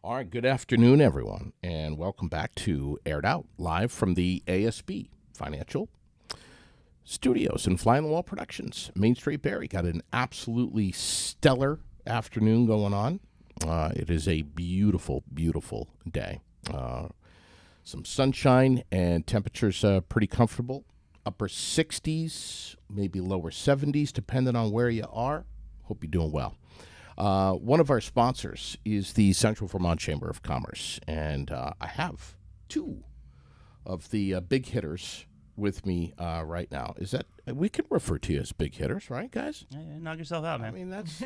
All right, good afternoon, everyone, and welcome back to Aired Out, live from the ASB Financial Studios and Fly on the Wall Productions. Main Street Barrie got an absolutely stellar afternoon going on. It is a beautiful, beautiful day. Some sunshine and temperatures pretty comfortable. Upper 60s, maybe lower 70s, depending on where you are. Hope you're doing well. One of our sponsors is the Central Vermont Chamber of Commerce, and I have two of the big hitters with me right now. Is that we can refer to you as big hitters, right, guys? Yeah, knock yourself out, man. That's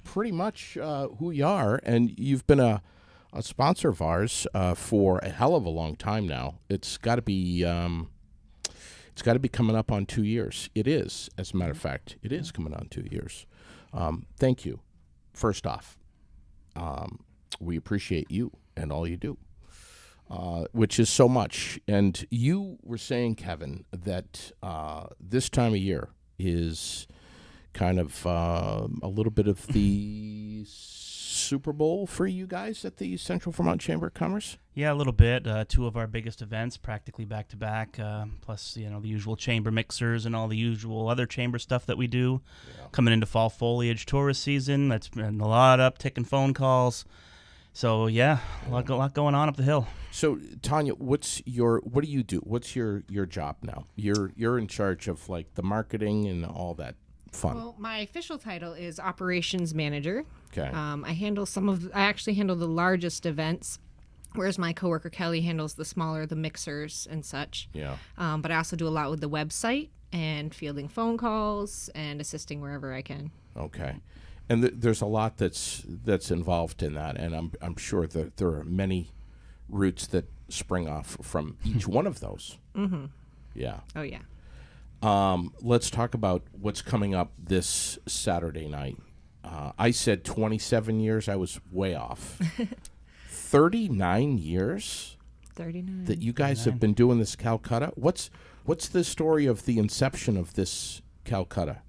pretty much who you are, and you've been a sponsor of ours for a hell of a long time now. It's got to be coming up on 2 years. It is, as a matter of fact, it is coming on 2 years. Thank you. First off, we appreciate you and all you do, which is so much. And you were saying, Kevin, that this time of year is kind of a little bit of the Super Bowl for you guys at the Central Vermont Chamber of Commerce? Yeah, a little bit. Two of our biggest events, practically back-to-back, plus the usual chamber mixers and all the usual other chamber stuff that we do. Yeah. Coming into fall foliage tourist season, that's been a lot uptick in phone calls. So, yeah, a lot going on up the hill. So, Tonya, what do you do? What's your job now? You're in charge of, like, the marketing and all that fun. Well, my official title is Operations Manager. Okay. I actually handle the largest events, whereas my coworker Kelly handles the smaller, the mixers and such. Yeah. But I also do a lot with the website and fielding phone calls and assisting wherever I can. Okay. And there's a lot that's involved in that, and I'm sure that there are many roots that spring off from each one of those. Mm-hmm. Yeah. Oh, yeah. Let's talk about what's coming up this Saturday night. I said 27 years. I was way off. 39 years? 39. That you guys have been doing this Calcutta? What's the story of the inception of this Calcutta?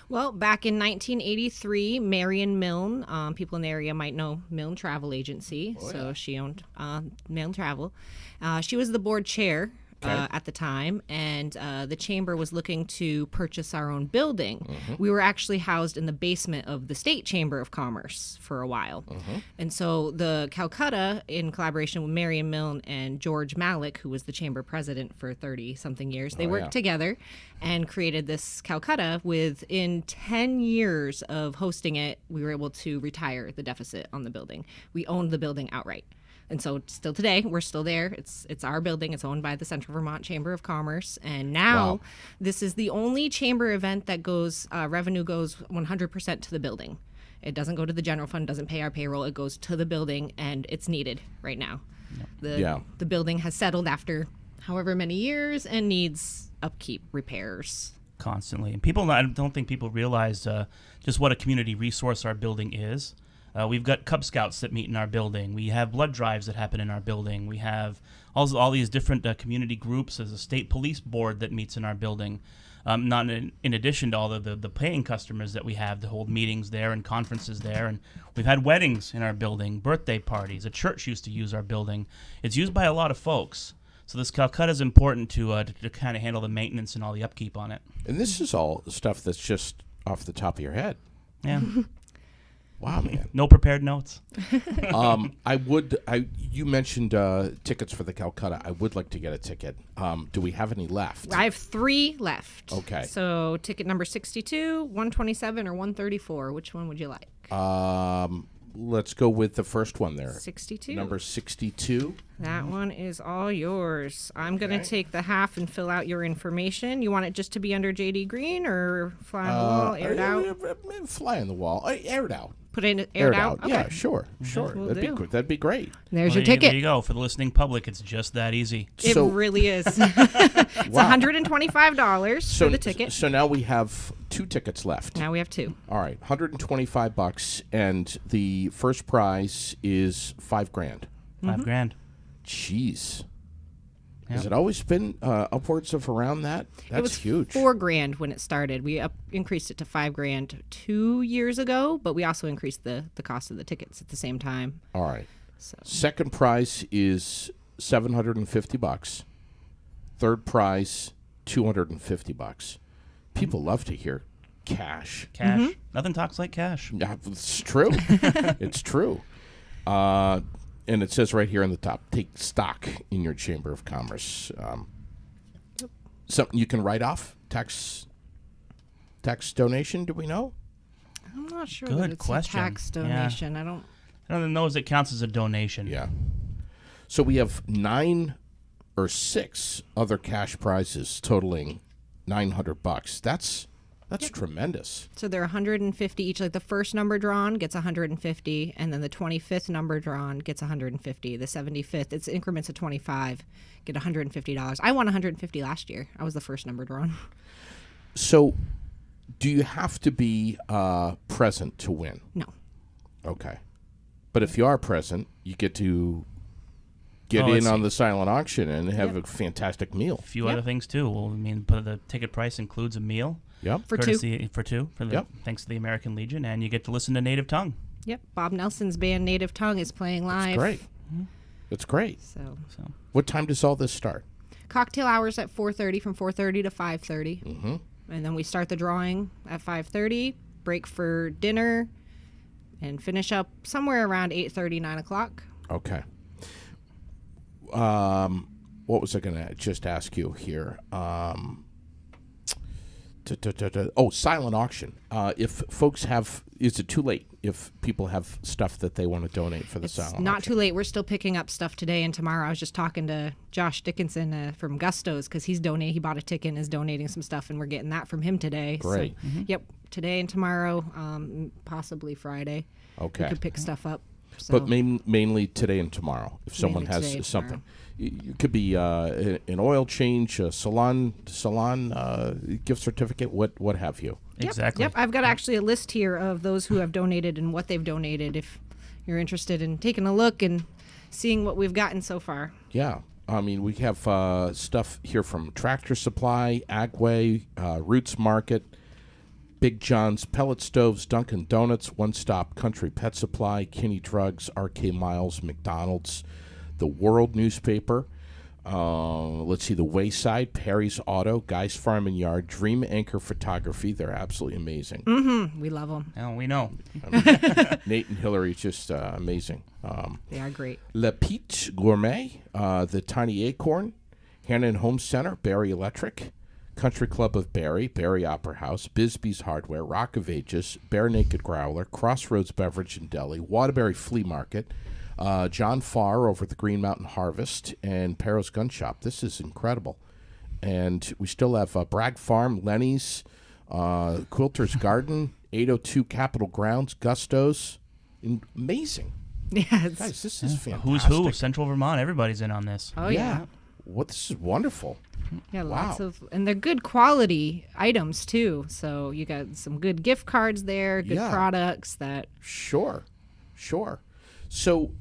Well, back in 1983, Marion Milne, people in the area might know Milne Travel Agency, so she owned Milne Travel. She was the board chair at the time, and the chamber was looking to purchase our own building. Mm-hmm. We were actually housed in the basement of the State Chamber of Commerce for a while. Mm-hmm. And so the Calcutta, in collaboration with Marion Milne and George Malik, who was the chamber president for 30-something years, they worked together and created this Calcutta. Within 10 years of hosting it, we were able to retire the deficit on the building. We owned the building outright. And so still today, we're still there. It's our building. It's owned by the Central Vermont Chamber of Commerce. And now this is the only chamber event that revenue goes 100% to the building. It doesn't go to the general fund, doesn't pay our payroll. It goes to the building, and it's needed right now. The building has settled after however many years and needs upkeep, repairs. Constantly. And I don't think people realize just what a community resource our building is. We've got Cub Scouts that meet in our building. We have blood drives that happen in our building. We have all these different community groups. There's a state police board that meets in our building. Not in addition to all the paying customers that we have to hold meetings there and conferences there. And we've had weddings in our building, birthday parties. A church used to use our building. It's used by a lot of folks. So this Calcutta is important to kind of handle the maintenance and all the upkeep on it. And this is all stuff that's just off the top of your head. Yeah. Wow, man. No prepared notes. You mentioned tickets for the Calcutta. I would like to get a ticket. Do we have any left? I have 3 left. Okay. So ticket number 62, 127, or 134. Which one would you like? Let's go with the first one there. 62. Number 62. That one is all yours. I'm going to take the half and fill out your information. You want it just to be under JD Green or fly on the wall, aired out? Fly on the wall. Aired out. Put it in aired out? Okay. Yeah, sure. That'd be great. There's your ticket. There you go. For the listening public, it's just that easy. It really is. It's $125 for the ticket. So now we have 2 tickets left. Now we have 2. All right, $125, and the first prize is $5,000. $5,000. Jeez. Yep. Has it always been upwards of around that? That's huge. It was $4,000 when it started. We increased it to $5,000 2 years ago, but we also increased the cost of the tickets at the same time. All right. So Second prize is $750. Third prize, $250. People love to hear cash. Cash. Nothing talks like cash. Yeah, it's true. It's true. And it says right here on the top, take stock in your Chamber of Commerce. Something you can write off? Tax donation, do we know? I'm not sure Good that it's question. a tax donation. I don't. I don't know if it counts as a donation. Yeah. So we have 9 or 6 other cash prizes totaling $900. That's tremendous. So they're 150 each. Like the first number drawn gets 150, and then the 25th number drawn gets 150. The 75th, it's increments of 25, get $150. I won 150 last year. I was the first number drawn. So do you have to be present to win? No. Okay. But if you are present, you get to get Oh, in I on see. the silent auction and have a fantastic meal. A few Yep. other things too. Well, I mean, the ticket price includes a meal. Yep. For two. courtesy, For two. Yep. Thanks to the American Legion, and you get to listen to native tongue. Yep. Bob Nelson's band Native Tongue is playing live. Great. It's great. So So What time does all this start? cocktail hours at 4:30, from 4:30 to 5:30. Mm-hmm. And then we start the drawing at 5:30, break for dinner, and finish up somewhere around 8:30, 9 o'clock. Okay. What was I going to just ask you here? Silent auction. If folks have, is it too late if people have stuff that they want to donate for the It's silent not auction? too late. We're still picking up stuff today and tomorrow. I was just talking to Josh Dickinson from Gusto's because he bought a ticket and is donating some stuff, and we're getting that from him today. Great. So, yep, today and tomorrow, possibly Friday. Okay. We could pick stuff up. So. But mainly today and tomorrow. If someone Mainly today has and something, it could be an oil change, a salon gift certificate, what have you. Yep, exactly. Yep, I've got actually a list here of those who have donated and what they've donated. If you're interested in taking a look and seeing what we've gotten so far. Yeah. I mean, we have stuff here from Tractor Supply, Agway, Roots Market, Big John's Pellet Stoves, Dunkin' Donuts, One Stop Country Pet Supply, Kinney Drugs, RK Miles, McDonald's, The World Newspaper, let's see, The Wayside, Perry's Auto, Guy's Farm and Yard, Dream Anchor Photography. They're absolutely amazing. We love them. Now we know. Nate and Hillary, just amazing. They are great. Le Pete Gourmet, The Tiny Acorn, Hannon Home Center, Barry Electric, Country Club of Barry, Barry Opera House, Bisbee's Hardware, Rock of Ages, Bare Naked Growler, Crossroads Beverage and Deli, Waterbury Flea Market, John Farr over at the Green Mountain Harvest, and Perro's Gun Shop. This is incredible. And we still have Bragg Farm, Lenny's, Quilter's Garden, 802 Capitol Grounds, Gusto's. Amazing. Yeah. Guys, this is fantastic. Who's who? Central Vermont. Everybody's in on this. Oh, yeah. What, this is wonderful. Yeah, Wow. lots of, and they're good quality items too. So you got some good gift cards there, good Yeah. products that. Sure. So,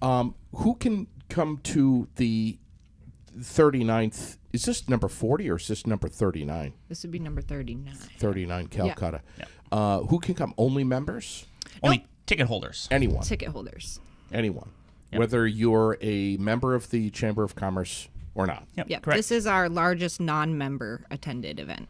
who can come to the 39th? Is this number 40 or is this number 39? This would be number 39. 39 Calcutta. Yeah. Who can come? Only members? Only ticket holders. Anyone. Ticket holders. Anyone. Yep. Whether you're a member of the Chamber of Commerce or not. Yep. Yep. Correct. This is our largest non-member attended event.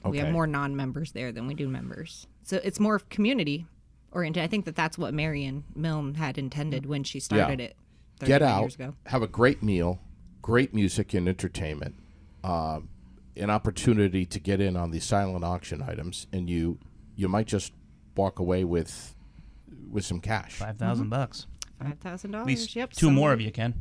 We have Okay. more non-members there than we do members. So it's more community oriented. I think that's what Marion Milne had intended when she started it 30 Get out, years ago. have a great meal, great music and entertainment, an opportunity to get in on the silent auction items, and you might just walk away with some cash. $5,000. $5,000. At least Yep. two more of you can.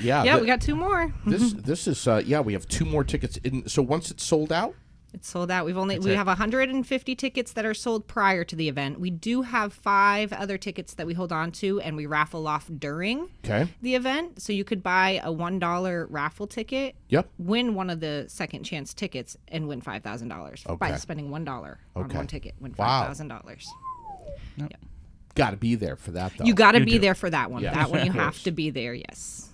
Yeah, we got two more. This is we have 2 more tickets. So once it's sold out, It's sold out. We That's have it. 150 tickets that are sold prior to the event. We do have 5 other tickets that we hold on to and we raffle off during okay. the event. So you could buy a $1 raffle ticket, Yep. win one of the second chance tickets, and win $5,000 by Okay. spending $1 on Okay. one ticket. Win Wow. $5,000. Got to be there for that though. You got to You be do. there for that one. Yeah. That one you Of have course. to be there. Yes.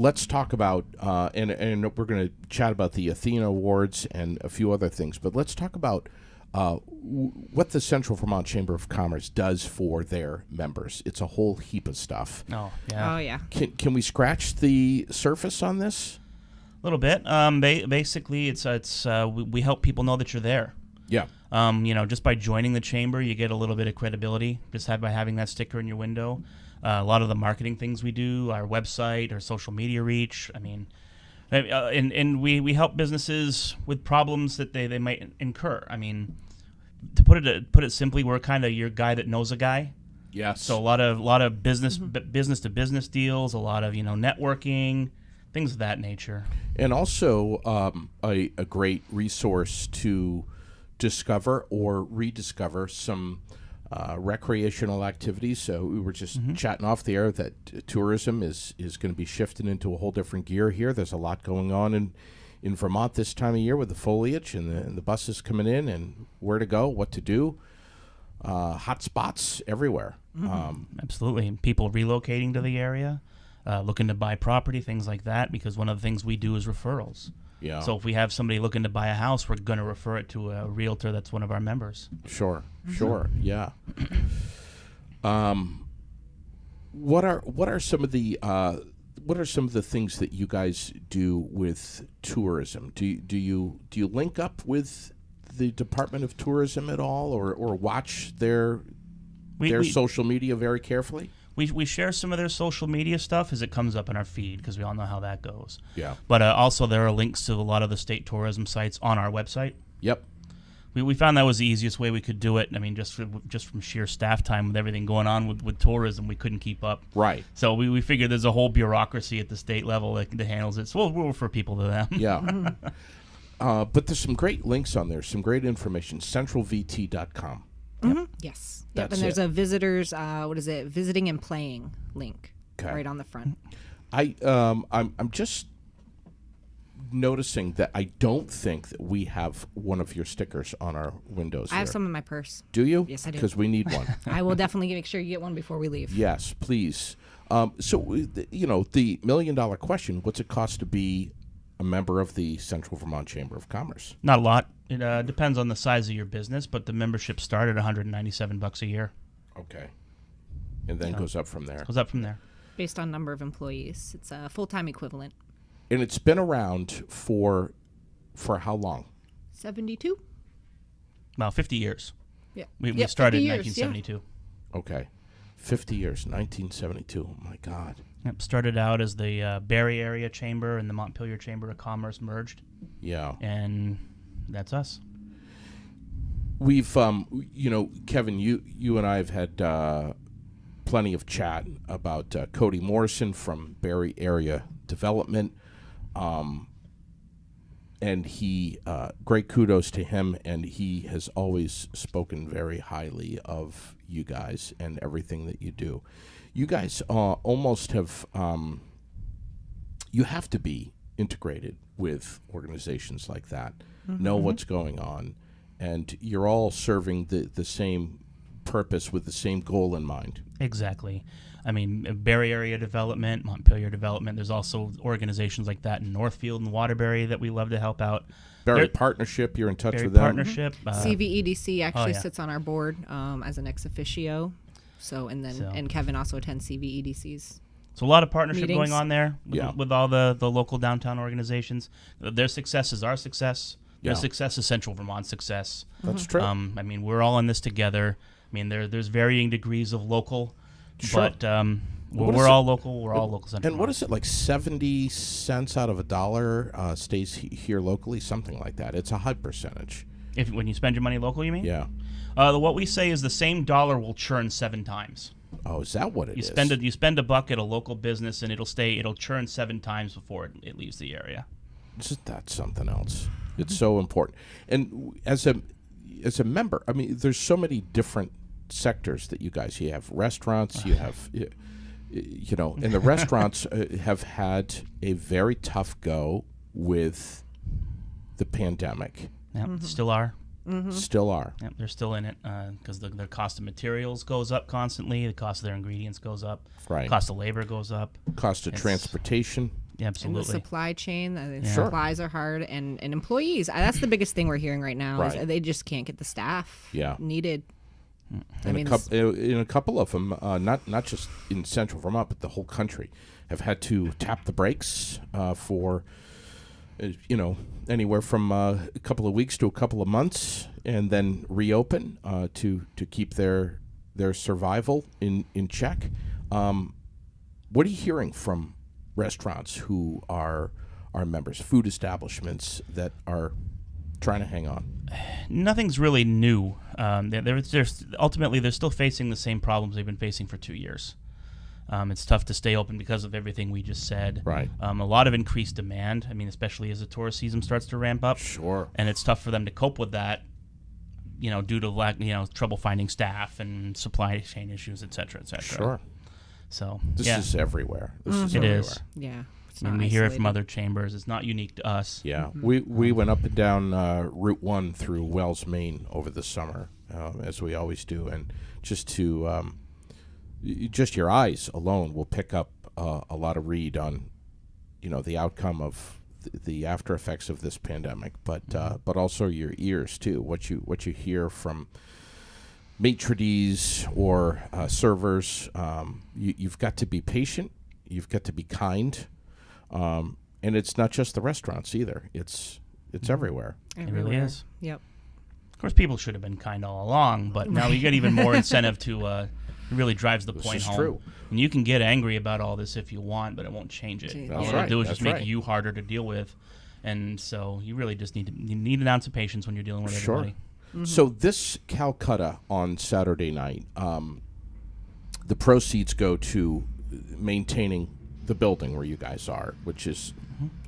Let's talk about and we're going to chat about the Athena Awards and a few other things, but let's talk about what the Central Vermont Chamber of Commerce does for their members. It's a whole heap of stuff. Oh, yeah. Oh yeah. Can we scratch the surface on this? A little bit. Basically, we help people know that you're there. Yeah. Just by joining the chamber, you get a little bit of credibility by having that sticker in your window. A lot of the marketing things we do, our website, our social media reach. I mean, and we help businesses with problems that they might incur. I mean, to put it simply, we're kind of your guy that knows a guy. Yes. So a lot of business to business deals, a lot of networking, things of that nature. And also a great resource to discover or rediscover some recreational activities. So we were just chatting off the air that tourism is going to be shifting into a whole different gear here. There's a lot going on in Vermont this time of year with the foliage and the buses coming in and where to go, what to do. Hot spots everywhere. Absolutely. People relocating to the area, looking to buy property, things like that, because one of the things we do is referrals. Yeah. So if we have somebody looking to buy a house, we're going to refer it to a realtor that's one of our members. Sure. Yeah. What are some of the things that you guys do with tourism? Do you link up with the Department of Tourism at all, or watch their social media very carefully? We share some of their social media stuff as it comes up in our feed, because we all know how that goes. Yeah. But also there are links to a lot of the state tourism sites on our website. Yep. We found that was the easiest way we could do it. I mean, just from sheer staff time with everything going on with tourism, we couldn't keep up. Right. So we figured there's a whole bureaucracy at the state level that handles it. So we'll refer people to them. Yeah. But there's some great links on there, some great information. CentralVT.com. Yes. That's and there's it. a visitors, visiting and playing link right on the front. I'm just noticing that I don't think that we have one of your stickers on our windows. I have some in my purse. Do you? Yes, I do. Because we need one. I will definitely make sure you get one before we leave. Yes, please. So, the $1 million question, what's it cost to be a member of the Central Vermont Chamber of Commerce? Not a lot. It depends on the size of your business, but the membership started at $197 a year. Okay. And then goes up from there. Goes up from there. Based on number of employees. It's a full-time equivalent. And it's been around for how long? 72? Well, 50 years. Yeah. We started in 50 years, 1972. Okay. 50 years, 1972. Oh, my God. Yep. Started out as the Barre Area Chamber and the Montpelier Chamber of Commerce merged. Yeah. And that's us. We've, Kevin, you and I have had plenty of chat about Cody Morrison from Barre Area Development. And he, great kudos to him, and he has always spoken very highly of you guys and everything that you do. You guys almost have, you have to be integrated with organizations like that, know what's going on, and you're all serving the same purpose with the same goal in mind. Exactly. I mean, Barre Area Development, Montpelier Development, there's also organizations like that in Northfield and Waterbury that we love to help out. Barre Partnership, you're in touch Barre with them? Partnership. CVEDC actually yeah. sits on our board as an ex officio. And Kevin also attends CVEDC's. So a lot of partnership meetings. going on there Yeah. with all the local downtown organizations. Their success is our success. Their Yeah. success is Central Vermont's success. That's true. I mean, we're all in this together. I mean, there's varying degrees of local, Sure. but What is we're it? all local. We're all local Central And what Vermont. is it, like 70 cents out of a dollar stays here locally? Something like that. It's a high percentage. When you spend your money local, you mean? Yeah. What we say is the same dollar will churn 7 times. Oh, is that what it You is? spend a buck at a local business, and it'll churn 7 times before it leaves the area. Isn't that something else? It's so important. And as a member, I mean, there's so many different sectors that you have restaurants, you have, and the restaurants have had a very tough go with the pandemic. Yeah, still are. Still are. Yep, they're still in it because their cost of materials goes up constantly. The cost of their ingredients goes up. Right. Cost of labor goes up. Cost of transportation. Yeah, And the absolutely. supply chain, the Sure. supplies are hard, and employees. That's the biggest thing we're hearing right now. Right. Is they just can't get the staff Yeah. needed. And in a couple of them, not just in central Vermont, but the whole country, have had to tap the brakes for, anywhere from a couple of weeks to a couple of months, and then reopen to keep their survival in check. What are you hearing from restaurants who are members, food establishments that are trying to hang on? Nothing's really new. Ultimately, they're still facing the same problems they've been facing for 2 years. It's tough to stay open because of everything we just said. Right. A lot of increased demand. I mean, especially as the tourist season starts to ramp up. Sure. And it's tough for them to cope with that, due to lack, trouble finding staff and supply chain issues, et cetera, et cetera. Sure. So This yeah, is everywhere. This is it everywhere. is. Yeah. It's I mean, not we hear it from isolated. other chambers. It's not unique to us. Yeah, we went up and down Route 1 through Wells, Maine over the summer, as we always do, and just your eyes alone will pick up a lot of read on, the outcome of the after effects of this pandemic, but also your ears too. What you hear from maitre d' or servers. You've got to be patient. You've got to be kind. And it's not just the restaurants either. It's everywhere. It really Everywhere. is. Yep. Of course, people should have been kind all along, but now you get even more incentive to. It really drives the point is home. true. And you can get angry about all this if you want, but it won't change it. That's All right. it'll do is That's just make right. you harder to deal with, and so you really just need an ounce of patience when you're dealing with Sure. everybody. So this Calcutta on Saturday night, the proceeds go to maintaining the building where you guys are, which is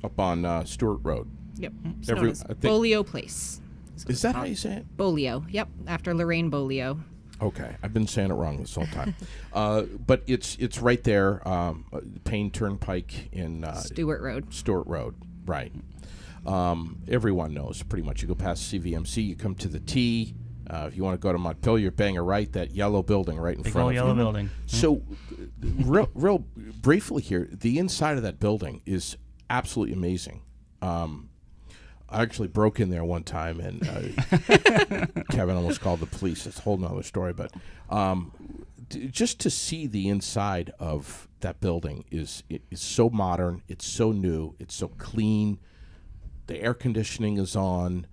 up on Stewart Road. Yep. It's Every- known as I think- Bolio Place. Is that how you say it? Bolio. Yep. After Lorraine Bolio. Okay, I've been saying it wrong this whole time. But it's right there, Payne Turnpike in Stewart Road. Stewart Road, right. Everyone knows pretty much. You go past CVMC, you come to the T. If you want to go to Montpelier, bang a right, that yellow building right in Big front old of yellow you. building. So, real briefly here, the inside of that building is absolutely amazing. I actually broke in there one time, and Kevin almost called the police. It's a whole nother story, but just to see the inside of that building is so modern. It's so new. It's so clean. The air conditioning is on.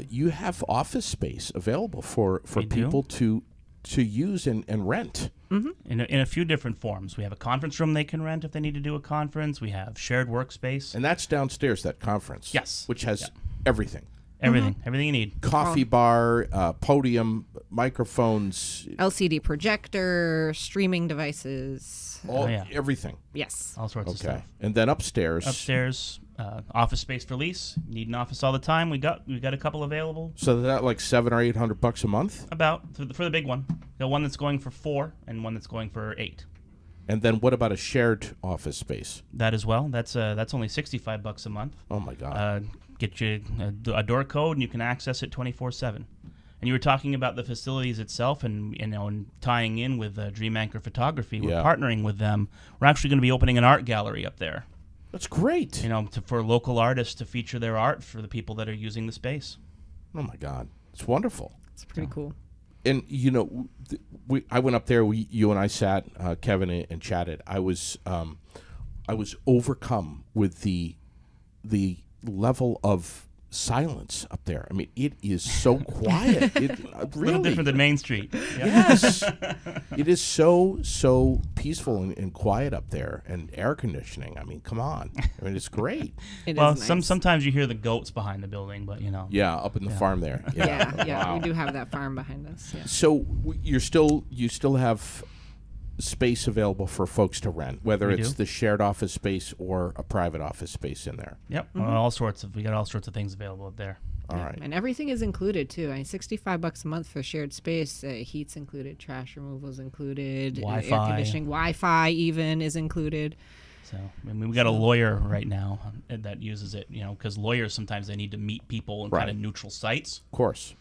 You have office space available for We do. people to use and rent. In a few different forms. We have a conference room they can rent if they need to do a conference. We have shared workspace. And that's downstairs, that conference. Yes. Which has Yeah. everything. Everything you need. Coffee bar, podium, microphones, LCD projector, streaming devices. all, yeah. everything. Yes. All sorts of Okay. stuff. And then upstairs. Office space for lease. Need an office all the time. We got a couple available. So that like $700 or $800 a month. About for the big one. The one that's going for 4 and one that's going for 8. And then what about a shared office space? That as well. That's only $65 a month. Oh my God. Get you a door code and you can access it 24/7. And you were talking about the facilities itself, and and tying in with Dream Anchor Photography. We're Yeah. partnering with them. We're actually going to be opening an art gallery up there. That's great. For local artists to feature their art for the people that are using the space. Oh my God. It's wonderful. It's pretty cool. And I went up there. You and I sat, Kevin, and chatted. I was overcome with the level of silence up there. I mean, it is so quiet. It A little really different than Main Street. Yeah. Yes, it is so peaceful and quiet up there, and air conditioning. I mean, come on. I mean, it's great. It Well, is nice. sometimes you hear the goats behind the building, but Yeah, up in the farm there. Yeah, Wow. we do have that farm behind us. Yeah. So you still have space available for folks to rent, whether We it's do. the shared office space or a private office space in there. Yep, Mm-hmm. we got all sorts of things available up there. All right. And everything is included too. I mean, $65 a month for shared space. Heat's included, trash removal's included, air Wi-Fi. conditioning, Wi-Fi even is included. So I mean, we got a lawyer right now that uses it, because lawyers sometimes they need to meet people in kind Right. of neutral sites. Of course.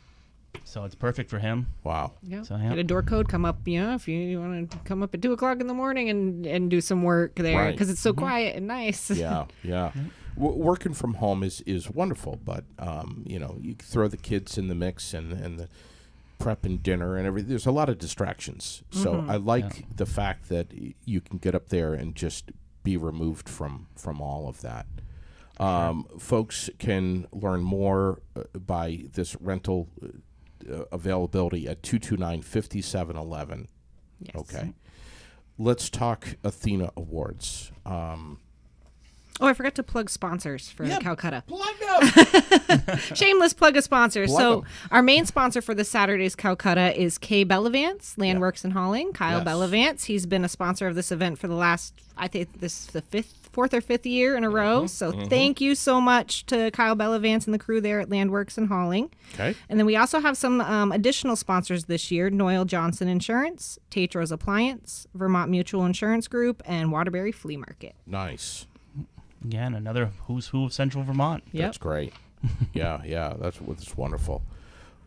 So it's perfect for him. Wow. Yeah. So, yeah. Get a door code, come up, if you want to come up at 2:00 in the morning and do some work there because it's so quiet and nice. Yeah. Working from home is wonderful, but you throw the kids in the mix and the prep and dinner and everything. There's a lot of distractions. So I like the fact that you can get up there and just be removed from all of that. Folks can learn more by this rental availability at 229-5711. Yes. Okay. Let's talk Athena Awards. I forgot to plug sponsors for Calcutta. Plug them! Shameless plug of sponsors. Plug 'em. Our main sponsor for the Saturday's Calcutta is Kay Bellavance, Landworks and Hauling. Kyle Yes. Bellavance. He's been a sponsor of this event for the last, I think this is the fourth or fifth year in a row. So thank you so much to Kyle Bellavance and the crew there at Landworks and Hauling. Okay. And then we also have some additional sponsors this year: Noel Johnson Insurance, Tatros Appliance, Vermont Mutual Insurance Group, and Waterbury Flea Market. Nice. Again, another who's who of Central Vermont. That's great. yeah, that's wonderful.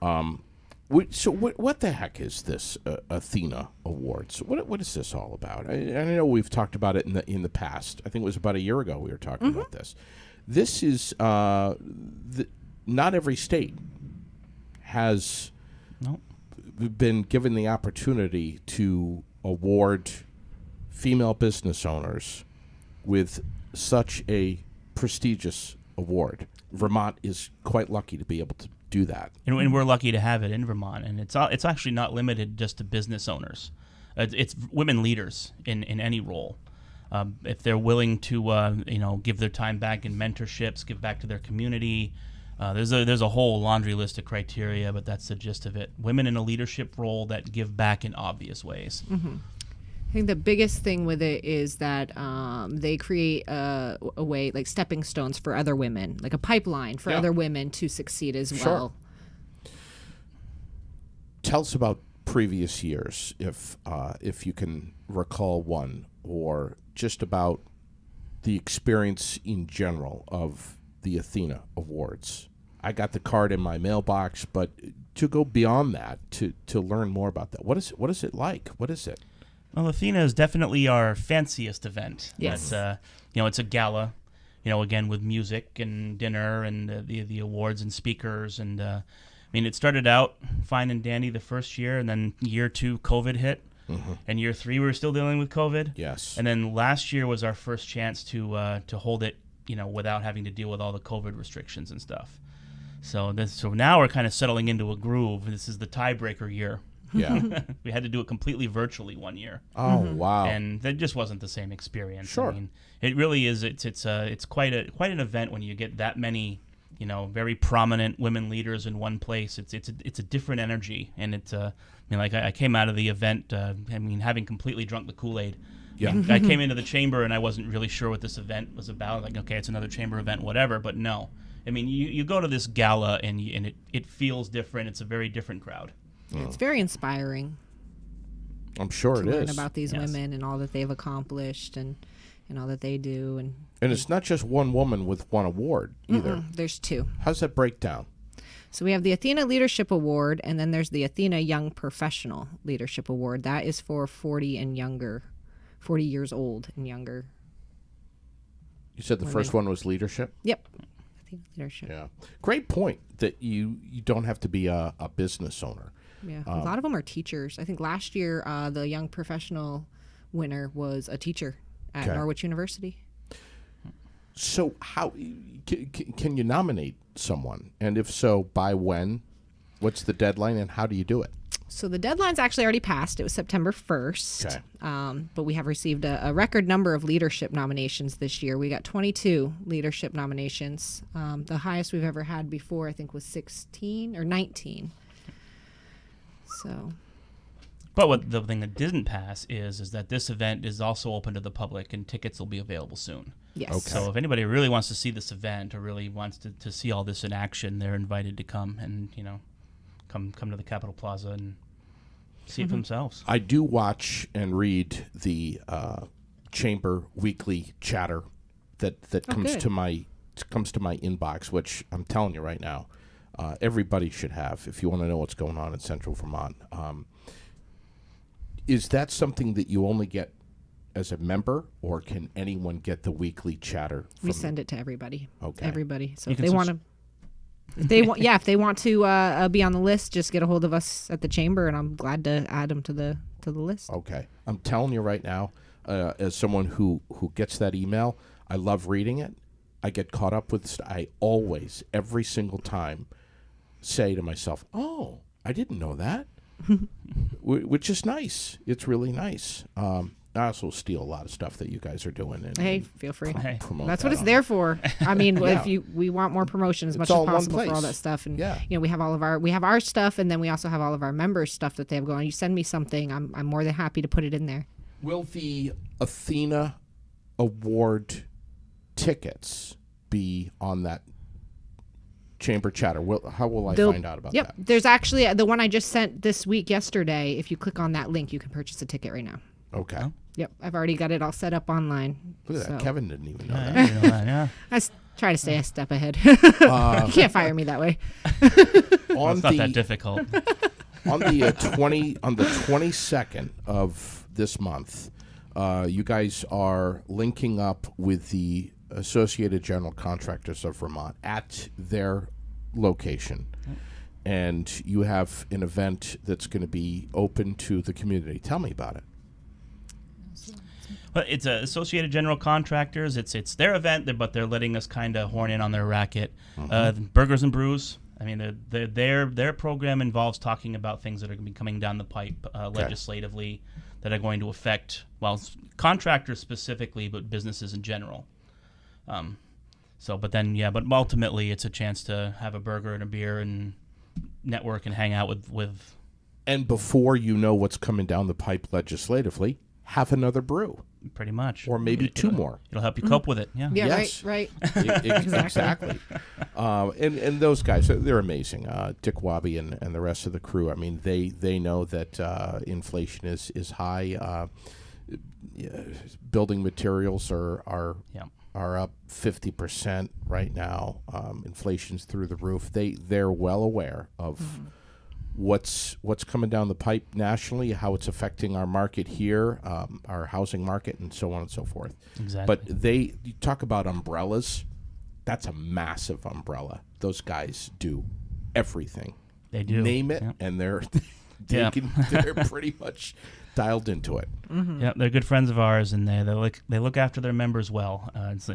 So what the heck is this Athena Awards? What is this all about? I know we've talked about it in the past. I think it was about a year ago we were talking about this. This is not every state has been given the opportunity to award female business owners with such a prestigious award. Vermont is quite lucky to be able to do that. And we're lucky to have it in Vermont. And it's actually not limited just to business owners. It's women leaders in any role. If they're willing to give their time back in mentorships, give back to their community. There's a whole laundry list of criteria, but that's the gist of it. Women in a leadership role that give back in obvious ways. Mm-hmm. I think the biggest thing with it is that they create a way, like stepping stones for other women, like a pipeline for other women to succeed as well. Tell us about previous years, if you can recall one, or just about the experience in general of the Athena Awards. I got the card in my mailbox, but to go beyond that, to learn more about that, what is it like? What is it? Well, Athena is definitely our fanciest event. Yes. It's a gala, again with music and dinner and the awards and speakers. And it started out fine and dandy the first year, and then year 2, COVID hit. And year 3, we were still dealing with COVID. Yes. And then last year was our first chance to hold it, without having to deal with all the COVID restrictions and stuff. So now we're kind of settling into a groove. This is the tiebreaker year. Yeah. We had to do it completely virtually one year. Oh, wow. And that just wasn't the same experience. Sure. It really is. It's quite an event when you get that many, very prominent women leaders in one place. It's a different energy, and I came out of the event, having completely drunk the Kool-Aid. Yeah. I came into the chamber and I wasn't really sure what this event was about. Like, okay, it's another chamber event, whatever. But no, you go to this gala and it feels different. It's a very different crowd. It's very inspiring. I'm sure to it learn is. about these women and all that they've accomplished and all that they do. And it's not just one woman with one award either. There's 2. How's that break down? So we have the Athena Leadership Award, and then there's the Athena Young Professional Leadership Award. That is for 40 and younger, 40 years old and younger. You said the first one was leadership? Yep. Athena Leadership. Yeah. Great point that you don't have to be a business owner. Yeah, a lot of them are teachers. I think last year the Young Professional winner was a teacher at Norwich University. So how can you nominate someone? And if so, by when? What's the deadline, and how do you do it? So the deadline's actually already passed. It was September 1st. Okay. But we have received a record number of leadership nominations this year. We got 22 leadership nominations. The highest we've ever had before, I think, was 16 or 19. So, but the thing that didn't pass is that this event is also open to the public, and tickets will be available soon. yes. Okay. So if anybody really wants to see this event or really wants to see all this in action, they're invited to come and come to the Capitol Plaza and see it for themselves. I do watch and read the Chamber weekly chatter that comes good. to my inbox, which I'm telling you right now, everybody should have if you want to know what's going on in Central Vermont. Is that something that you only get as a member, or can anyone get the weekly chatter? We send it to everybody. Okay. Everybody. So if they want to, if they want to be on the list, just get a hold of us at the chamber, and I'm glad to add them to the list. Okay. I'm telling you right now, as someone who gets that email, I love reading it. I get caught up with. I always, every single time, say to myself, "Oh, I didn't know that," which is nice. It's really nice. I also steal a lot of stuff that you guys are doing. And, hey, feel free. Promote That's that what it's on. there for. I mean, Yeah. we want more promotion as much all as in one possible for all place. that stuff, and Yeah. we have our stuff, and then we also have all of our members' stuff that they have going. You send me something, I'm more than happy to put it in there. Will the Athena Award tickets be on that chamber chatter? How will I find out about that? There's actually the one I just sent this week yesterday. If you click on that link, you can purchase a ticket right now. Okay. Yep, I've already got it all set up online. Look at that. So Kevin didn't even know I that. didn't know that, yeah. I try to stay a step ahead. You can't fire me that way. Well, it's not that difficult. on the 22nd of this month, you guys are linking up with the Associated General Contractors of Vermont at their location. And you have an event that's going to be open to the community. Tell me about it. Well, it's Associated General Contractors. It's their event, but they're letting us kind of horn in on their racket. Burgers and Brews. I mean, their program involves talking about things that are going to be coming down the pipe legislatively that are going to affect, well, contractors specifically, but businesses in general. But ultimately, it's a chance to have a burger and a beer and network and hang out with. And before you know what's coming down the pipe legislatively, have another brew. Pretty much. Or maybe two more. It'll help you cope with it. Yeah. Yeah, Yes. right. Exactly. And those guys, they're amazing. Dick Wabi and the rest of the crew. I mean, they know that inflation is high. Building materials are up 50% right now. Inflation's through the roof. They're well aware of what's coming down the pipe nationally, how it's affecting our market here, our housing market, and so on and so forth. Exactly. But you talk about umbrellas. That's a massive umbrella. Those guys do everything. They do. Name it, Yep. and they're Yep. they're pretty much dialed into it. Yeah, they're good friends of ours, and they look after their members well.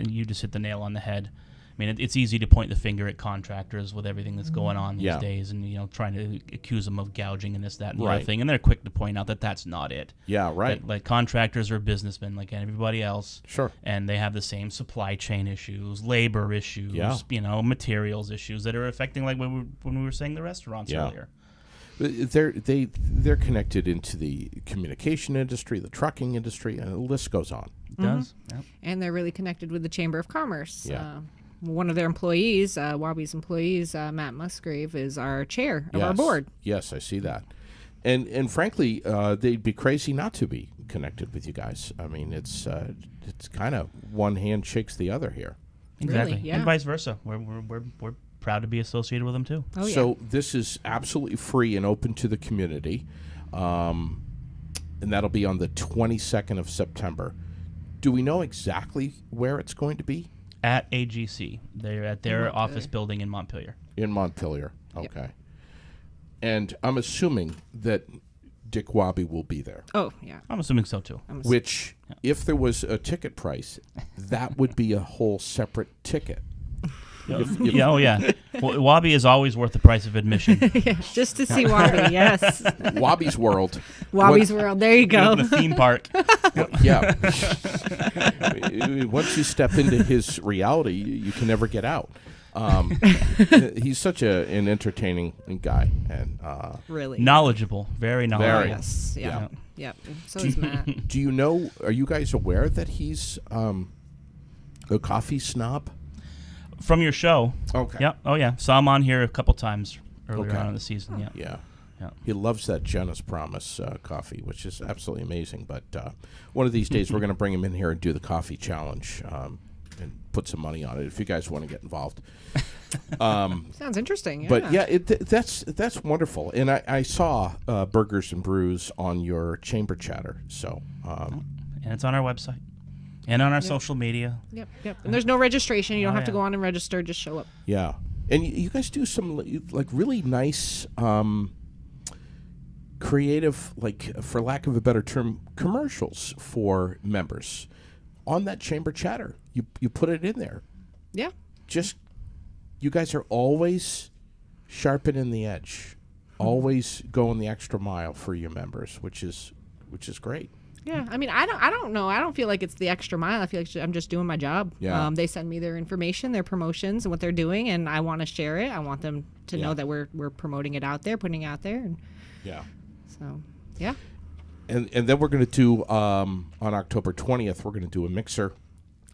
You just hit the nail on the head. I mean, it's easy to point the finger at contractors with everything that's going on these days, and trying to accuse them of gouging and this, that, and the other thing. And they're quick to point out that that's not it. Yeah, right. That, contractors are businessmen like everybody else. Sure. And they have the same supply chain issues, labor issues, materials issues that are affecting, like when we were saying the restaurants earlier. They're connected into the communication industry, the trucking industry, and the list goes on. It does. Yep. And they're really connected with the Chamber of Commerce. Yeah. One of their employees, Wabi's employees, Matt Musgrave, is our chair of our board. Yes, I see that. And frankly, they'd be crazy not to be connected with you guys. I mean, it's kind of one hand shakes the other here. Exactly. Really, yeah. And vice versa. We're proud to be associated with them too. Oh, yeah. So this is absolutely free and open to the community, and that'll be on the 22nd of September. Do we know exactly where it's going to be? At AGC. They're at their office building in Montpelier. In Montpelier. Okay. And I'm assuming that Dick Wabi will be there. Oh, yeah. I'm assuming so too. Which, if there was a ticket price, that would be a whole separate ticket. Well, Wabi is always worth the price of admission. Yeah, just to see Wabi, yes. Wabi's World. Wabi's World, there you go. The theme park. Yeah. Once you step into his reality, you can never get out. He's such an entertaining guy, and Really. Knowledgeable. Very knowledgeable. Yes, yeah. Yep. So is Matt. Do you know, are you guys aware that he's a coffee snob? From your show. Okay. Yep. Oh, yeah. Saw him on here a couple times earlier on in the season. Yeah. Yeah. Yeah. He loves that Jenna's Promise coffee, which is absolutely amazing. But one of these days, we're going to bring him in here and do the coffee challenge. and put some money on it if you guys want to get involved. Sounds interesting. Yeah. But yeah, that's wonderful. And I saw Burgers and Brews on your chamber chatter. So And it's on our website and on our social media. Yep. And there's no registration. You don't have to yeah. go on and register. Just show up. yeah, and you guys do some like really nice, creative, like for lack of a better term, commercials for members on that chamber chatter. You put it in there. Yeah. Just you guys are always sharpening the edge, always going the extra mile for your members, which is great. Yeah, I mean, I don't know. I don't feel like it's the extra mile. I feel like I'm just doing my job. Yeah. They send me their information, their promotions, and what they're doing, and I want to share it. I want them to know that we're promoting it out there, putting it out there, and Yeah. so yeah. And then we're going to do on October 20th, we're going to do a mixer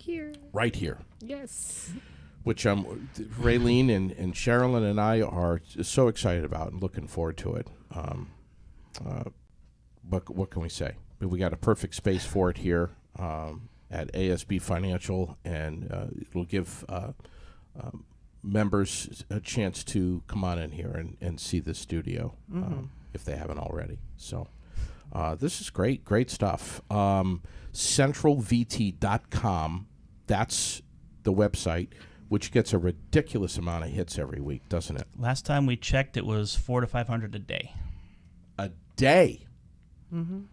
Here. right here, Yes. which Raylene and Sherilyn and I are so excited about and looking forward to it. What can we say? We got a perfect space for it here at ASB Financial, and it'll give members a chance to come on in here and see the studio if they haven't already. So this is great stuff. CentralVT.com, that's the website, which gets a ridiculous amount of hits every week, doesn't it? Last time we checked, it was 400 to 500 a day. A day. Mm-hmm.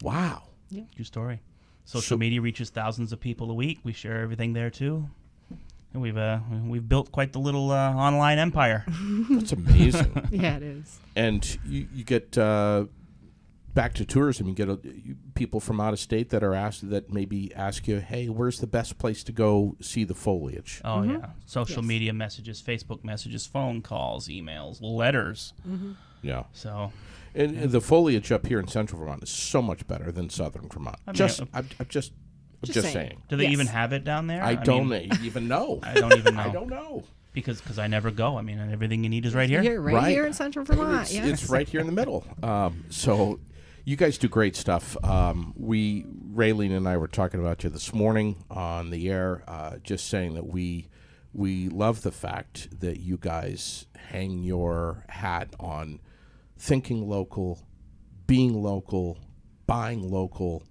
Wow. True story. Social media reaches thousands of people a week. We share everything there too, and we've built quite the little online empire. That's amazing. Yeah, it is. And you get back to tourism. You get people from out of state that maybe ask you, "Hey, where's the best place to go see the foliage?" Oh yeah, social media messages, Facebook messages, phone calls, emails, letters. Yeah. So. And the foliage up here in Central Vermont is so much better than Southern Vermont. I'm just saying. Do they even have it down there? I don't even know. I don't even know. I don't know. Because I never go. I mean, everything you need is right here. Right here in Central Vermont. It's right here in the middle. So you guys do great stuff. Raylene and I were talking about you this morning on the air, just saying that we love the fact that you guys hang your hat on thinking local, being local, buying local,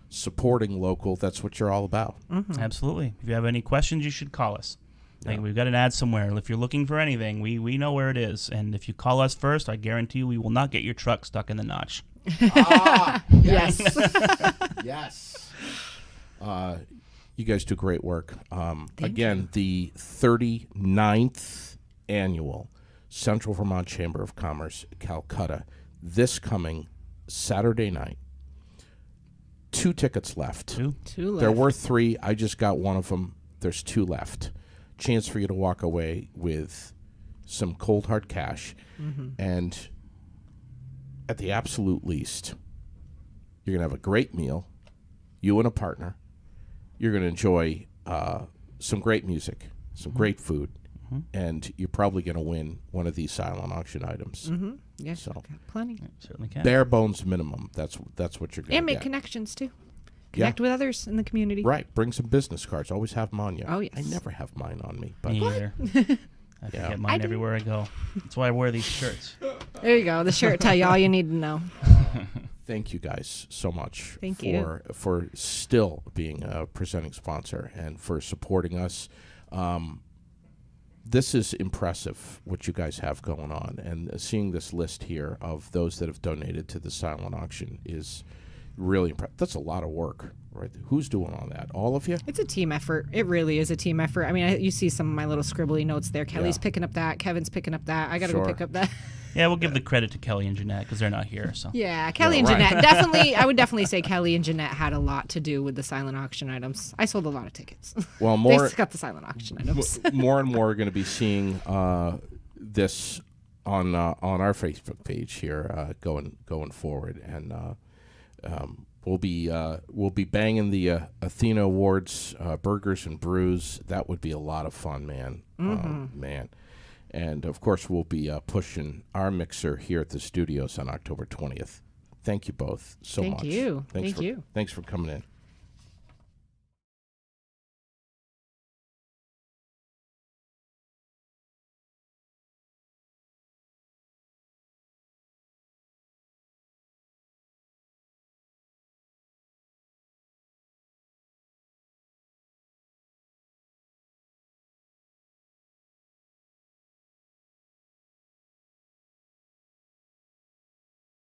supporting local. That's what you're all about. Absolutely. If you have any questions, you should call us. Like, we've got an ad somewhere. If you're looking for anything, we know where it is. And if you call us first, I guarantee you we will not get your truck stuck in the notch. Yes. Yes. You guys do great work. Again, the 39th annual Central Vermont Chamber of Commerce, Calcutta, this coming Saturday night. 2 tickets left. Two left. There were 3. I just got one of them. There's 2 left. Chance for you to walk away with some cold hard cash. And at the absolute least, you're going to have a great meal, you and a partner. You're going to enjoy some great music, some great food. And you're probably going to win one of these silent auction items. Yes, So got plenty. Certainly can. bare bones minimum. That's what you're going to And make get. connections too. Connect with others in the community. Right. Bring some business cards. Always have them on you. Oh, yes. I never have mine on me. But Me either. I forget mine everywhere I go. That's why I wear these shirts. There you go. The shirt tell you all you need to know. thank you guys so much Thank you. for still being a presenting sponsor and for supporting us. This is impressive what you guys have going on, and seeing this list here of those that have donated to the silent auction is really impressive. That's a lot of work, right? Who's doing all that? All of you? It's a team effort. It really is a team effort. I mean, you see some of my little scribbly notes there. Kelly's picking up that. Kevin's picking up that. I got to go pick up that. Yeah, we'll give the credit to Kelly and Jeanette because they're not here. So Yeah, Kelly and Jeanette. Definitely, I would definitely say Kelly and Jeanette had a lot to do with the silent auction items. I sold a lot of tickets. Well, They got the silent auction items. more and more are going to be seeing this on our Facebook page here going forward, and we'll be banging the Athena Awards, Burgers and Brews. That would be a lot of fun, man. Man. And, of course, we'll be pushing our mixer here at the studios on October 20th. Thank you both so much. Thank you. Thanks for coming in.